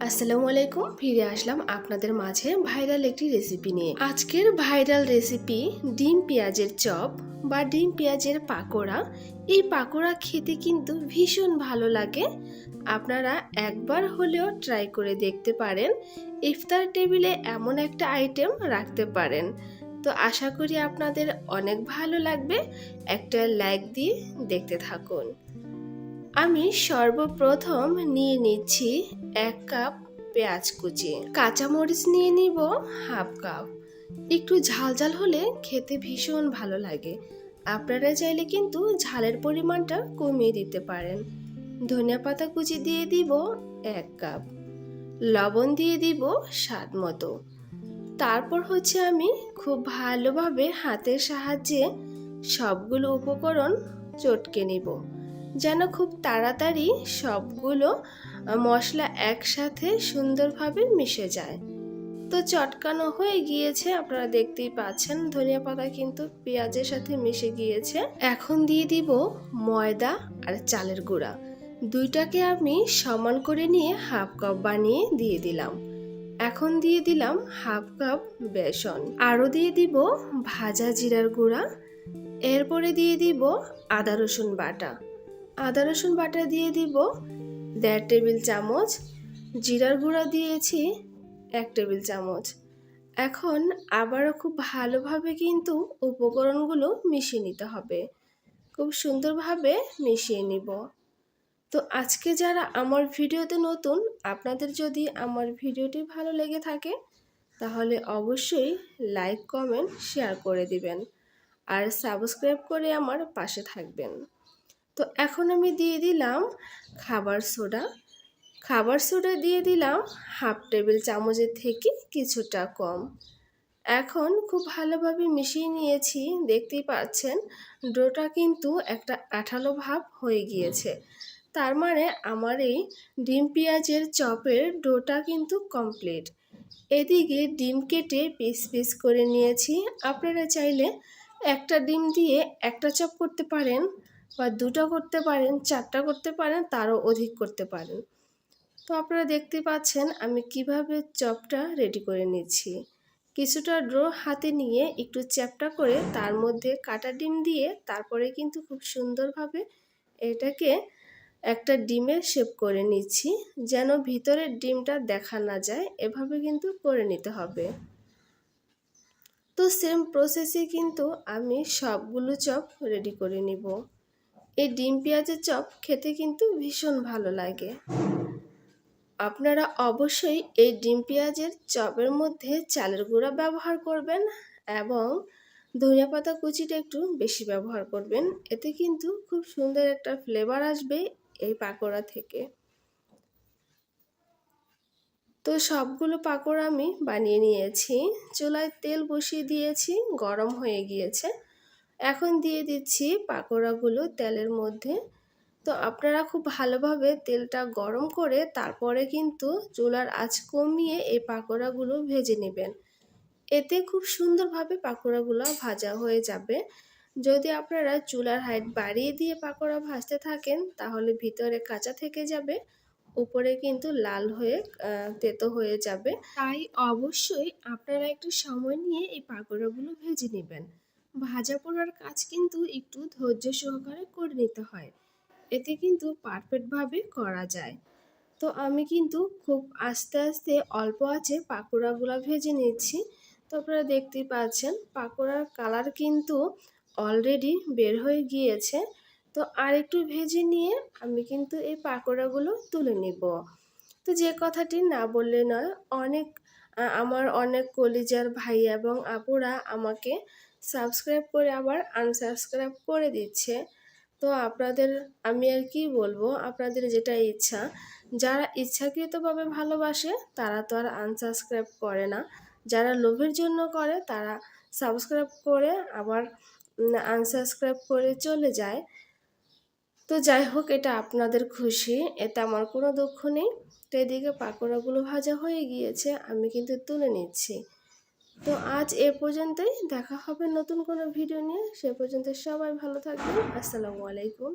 আসসালামু আলাইকুম। ফিরে আসলাম আপনাদের মাঝে ভাইরাল একটি রেসিপি নিয়ে। আজকের ভাইরাল রেসিপি ডিম পেঁয়াজের চপ বা ডিম পেঁয়াজের পাকোড়া। এই পাকোড়া খেতে কিন্তু ভীষণ ভালো লাগে। আপনারা একবার হলেও ট্রাই করে দেখতে পারেন। ইফতার টেবিলে এমন একটা আইটেম রাখতে পারেন। তো আশা করি আপনাদের অনেক ভালো লাগবে। একটা লাইক দিয়ে দেখতে থাকুন। আমি সর্বপ্রথম নিয়ে নিচ্ছি 1 কাপ পেঁয়াজ কুচি, কাঁচামরিচ নিয়ে নিব হাফ কাপ। একটু ঝাল ঝাল হলে খেতে ভীষণ ভালো লাগে। আপনারা চাইলে কিন্তু ঝালের পরিমাণটা কমিয়ে দিতে পারেন। ধনিয়া পাতা কুচি দিয়ে দিব 1 কাপ, লবণ দিয়ে দিব স্বাদ মতো। তারপর আমি খুব ভালোভাবে হাতের সাহায্যে সবগুলো উপকরণ চটকে নিব, যেন খুব তাড়াতাড়ি সবগুলো মশলা একসাথে সুন্দরভাবে মিশে যায়। তো চটকানো হয়ে গিয়েছে, আপনারা দেখতেই পাচ্ছেন ধনিয়া পাতা কিন্তু পেঁয়াজের সাথে মিশে গিয়েছে। এখন দিয়ে দিব ময়দা আর চালের গুঁড়া, দুইটাকে আমি সমান করে নিয়ে হাফ কাপ বানিয়ে দিয়ে দিলাম। এখন দিয়ে দিলাম হাফ কাপ বেসন, আরও দিয়ে দিব ভাজা জিরার গুঁড়া। এরপরে দিয়ে দিব আদা রসুন বাটা। আদা রসুন বাটা দিয়ে দিব 1.5 টেবিল চামচ, জিরার গুঁড়া দিয়েছি 1 টেবিল চামচ। এখন আবারও খুব ভালোভাবে কিন্তু উপকরণগুলো মিশিয়ে নিতে হবে, খুব সুন্দরভাবে মিশিয়ে নিব। তো আজকে যারা আমার ভিডিওতে নতুন, আপনাদের যদি আমার ভিডিওটি ভালো লেগে থাকে তাহলে অবশ্যই লাইক কমেন্ট শেয়ার করে দিবেন আর সাবস্ক্রাইব করে আমার পাশে থাকবেন। তো এখন আমি দিয়ে দিলাম খাবার সোডা। খাবার সোডা দিয়ে দিলাম হাফ টেবিল চামচের থেকে কিছুটা কম। এখন খুব ভালোভাবে মিশিয়ে নিয়েছি। দেখতেই পাচ্ছেন ডোটা কিন্তু একটা আঠালো ভাব হয়ে গিয়েছে। তার মানে আমার এই ডিম পেঁয়াজের চপের ডোটা কিন্তু কমপ্লিট। এদিকে ডিম কেটে পিস পিস করে নিয়েছি। আপনারা চাইলে একটা ডিম দিয়ে একটা চপ করতে পারেন, বা দুটো করতে পারেন, 4টা করতে পারেন, তারও অধিক করতে পারেন। তো আপনারা দেখতে পাচ্ছেন আমি কিভাবে চপটা রেডি করে নিচ্ছি। কিছুটা ডো হাতে নিয়ে একটু চ্যাপটা করে তার মধ্যে কাটা ডিম দিয়ে তারপরে কিন্তু খুব সুন্দরভাবে এটাকে একটা ডিমের শেপ করে নিচ্ছি, যেন ভিতরের ডিমটা দেখা না যায়। এভাবে কিন্তু করে নিতে হবে। তো সেম প্রসেসে কিন্তু আমি সবগুলো চপ রেডি করে নিব। এই ডিম পেঁয়াজের চপ খেতে কিন্তু ভীষণ ভালো লাগে। আপনারা অবশ্যই এই ডিম পেঁয়াজের চপের মধ্যে চালের গুঁড়া ব্যবহার করবেন এবং ধনিয়া পাতা কুচিটা একটু বেশি ব্যবহার করবেন। এতে কিন্তু খুব সুন্দর একটা ফ্লেভার আসবে এই পাকোড়া থেকে। তো সবগুলো পাকোড়া আমি বানিয়ে নিয়েছি। চুলায় তেল বসিয়ে দিয়েছি, গরম হয়ে গিয়েছে। এখন দিয়ে দিচ্ছি পাকোড়াগুলো তেলের মধ্যে। তো আপনারা খুব ভালোভাবে তেলটা গরম করে তারপরে কিন্তু চুলার আঁচ কমিয়ে এই পাকোড়াগুলো ভেজে নেবেন। এতে খুব সুন্দরভাবে পাকোড়াগুলো ভাজা হয়ে যাবে। যদি আপনারা চুলার হাইট বাড়িয়ে দিয়ে পাকোড়া ভাজতে থাকেন তাহলে ভিতরে কাঁচা থেকে যাবে, উপরে কিন্তু লাল হয়ে তেতো হয়ে যাবে। তাই অবশ্যই আপনারা একটু সময় নিয়ে এই পাকোড়াগুলো ভেজে নেবেন। ভাজা পোড়ার কাজ কিন্তু একটু ধৈর্য সহকারে করে নিতে হয়, এতে কিন্তু পারফেক্টভাবে করা যায়। তো আমি কিন্তু খুব আস্তে আস্তে অল্প আঁচে পাকোড়াগুলো ভেজে নিচ্ছি। তো আপনারা দেখতেই পাচ্ছেন পাকোড়ার কালার কিন্তু অলরেডি বের হয়ে গিয়েছে। তো আর একটু ভেজে নিয়ে আমি কিন্তু এই পাকোড়াগুলো তুলে নিব। তো যে কথাটি না বললে নয়, আমার অনেক কলিজার ভাই এবং আপুরা আমাকে সাবস্ক্রাইব করে আবার আনসাবস্ক্রাইব করে দিচ্ছে। তো আপনাদের আমি আর কি বলবো, আপনাদের যেটা ইচ্ছা। যারা ইচ্ছাকৃতভাবে ভালোবাসে তারা তো আর আনসাবস্ক্রাইব করে না, যারা লোভের জন্য করে তারা সাবস্ক্রাইব করে আবার আনসাবস্ক্রাইব করে চলে যায়। তো যাই হোক, এটা আপনাদের খুশি, এতে আমার কোনো দুঃখ নেই। তো এদিকে পাকোড়াগুলো ভাজা হয়ে গিয়েছে, আমি কিন্তু তুলে নিচ্ছি। তো আজ এ পর্যন্তই, দেখা হবে নতুন কোনো ভিডিও নিয়ে। সে পর্যন্ত সবাই ভালো থাকবেন। আসসালামু আলাইকুম।